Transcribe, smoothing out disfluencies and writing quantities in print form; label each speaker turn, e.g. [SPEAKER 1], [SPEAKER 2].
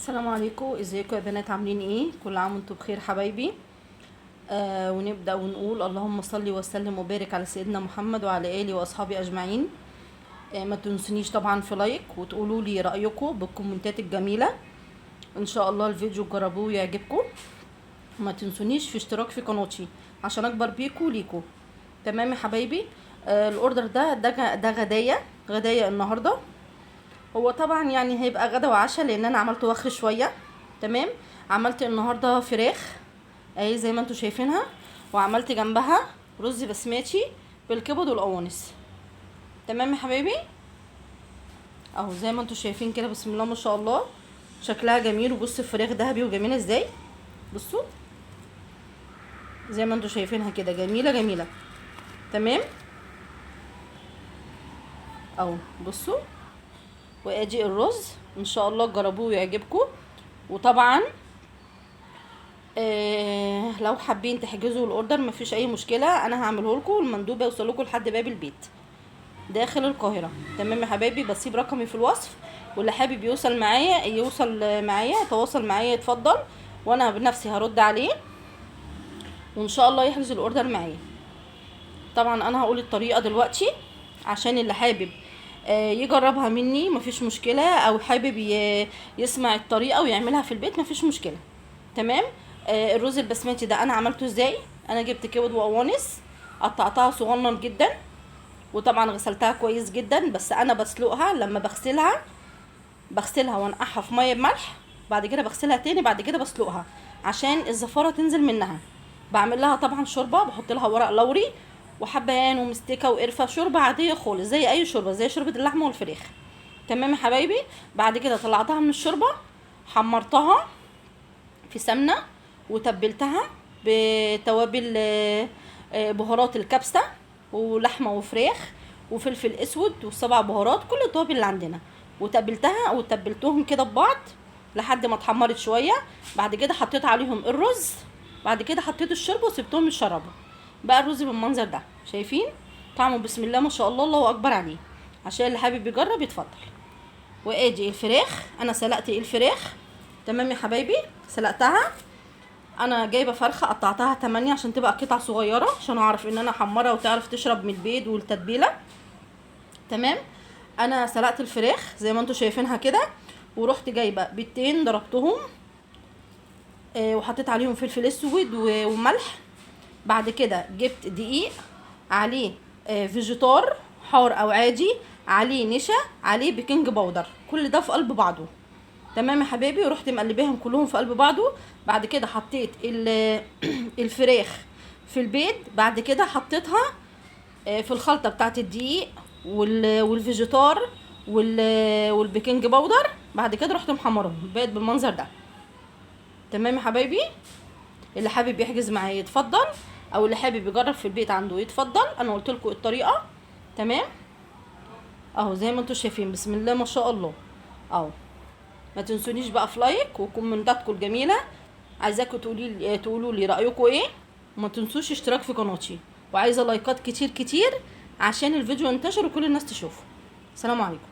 [SPEAKER 1] السلام عليكم، ازيكم يا بنات؟ عاملين ايه؟ كل عام وانتم بخير حبايبي. ونبدأ ونقول اللهم صل وسلم وبارك على سيدنا محمد وعلى آله واصحابه اجمعين. ما تنسونيش طبعا في لايك وتقولوا لي رأيكم بالكومنتات الجميلة. ان شاء الله الفيديو جربوه ويعجبكم. ما تنسونيش في اشتراك في قناتي عشان اكبر بيكم ليكم. تمام يا حبايبي. الاوردر ده غدايا النهارده. هو طبعا يعني هيبقى غدا وعشاء لان انا عملت وخر شويه. تمام. عملت النهارده فراخ اهي زي ما انتم شايفينها، وعملت جنبها رز بسمتي بالكبد والقوانص. تمام يا حبايبي، اهو زي ما انتم شايفين كده. بسم الله ما شاء الله، شكلها جميل. وبصوا الفراخ ذهبي وجميله ازاي. بصوا زي ما انتم شايفينها كده، جميله جميله. تمام اهو بصوا. وادي الرز، ان شاء الله تجربوه ويعجبكم. وطبعا لو حابين تحجزوا الاوردر مفيش اي مشكله، انا هعمله لكم المندوب يوصل لكم لحد باب البيت داخل القاهره. تمام يا حبايبي، بسيب رقمي في الوصف، واللي حابب يوصل معايا يتواصل معايا يتفضل، وانا بنفسي هرد عليه وان شاء الله يحجز الاوردر معايا. طبعا انا هقول الطريقه دلوقتي عشان اللي حابب يجربها مني مفيش مشكله، او حابب يسمع الطريقه ويعملها في البيت مفيش مشكله. تمام. الرز البسمتي ده انا عملته ازاي؟ انا جبت كبد وقوانص، قطعتها صغنن جدا، وطبعا غسلتها كويس جدا. بس انا بسلقها، لما بغسلها وانقعها في ميه بملح، بعد كده بغسلها تاني، بعد كده بسلقها عشان الزفاره تنزل منها. بعمل لها طبعا شوربه، بحط لها ورق لوري وحبهان ومستكه وقرفه، شوربه عاديه خالص زي اي شوربه، زي شوربه اللحمه والفراخ. تمام يا حبايبي. بعد كده طلعتها من الشوربه، حمرتها في سمنه وتبلتها بتوابل بهارات الكبسه ولحمه وفراخ وفلفل اسود وسبع بهارات، كل التوابل اللي عندنا، وتبلتها او تبلتهم كده ببعض لحد ما اتحمرت شويه. بعد كده حطيت عليهم الرز، بعد كده حطيت الشوربه وسبتهم يشربوا. بقى الرز بالمنظر ده، شايفين طعمه؟ بسم الله ما شاء الله، الله اكبر عليه. عشان اللي حابب يجرب يتفضل. وادي الفراخ، انا سلقت الفراخ. تمام يا حبايبي، سلقتها. انا جايبه فرخه قطعتها 8 عشان تبقى قطع صغيره، عشان اعرف ان انا احمرها وتعرف تشرب من البيض والتتبيله. تمام. انا سلقت الفراخ زي ما انتم شايفينها كده، ورحت جايبه بيضتين ضربتهم وحطيت عليهم فلفل اسود وملح. بعد كده جبت دقيق عليه فيجيتار حار او عادي، عليه نشا، عليه بيكنج باودر، كل ده في قلب بعضه. تمام يا حبايبي. ورحت مقلباهم كلهم في قلب بعضه. بعد كده حطيت الفراخ في البيض، بعد كده حطيتها في الخلطه بتاعت الدقيق والفيجيتار والبيكنج باودر. بعد كده رحت محمرهم بقت بالمنظر ده. تمام يا حبايبي. اللي حابب يحجز معايا يتفضل، او اللي حابب يجرب في البيت عنده يتفضل. انا قلت لكم الطريقه. تمام اهو زي ما انتم شايفين، بسم الله ما شاء الله اهو. ما تنسونيش بقى في لايك وكومنتاتكم الجميله. عايزاكم تقولوا لي رايكم ايه. وما تنسوش اشتراك في قناتي، وعايزه لايكات كتير كتير عشان الفيديو ينتشر وكل الناس تشوفه. السلام عليكم.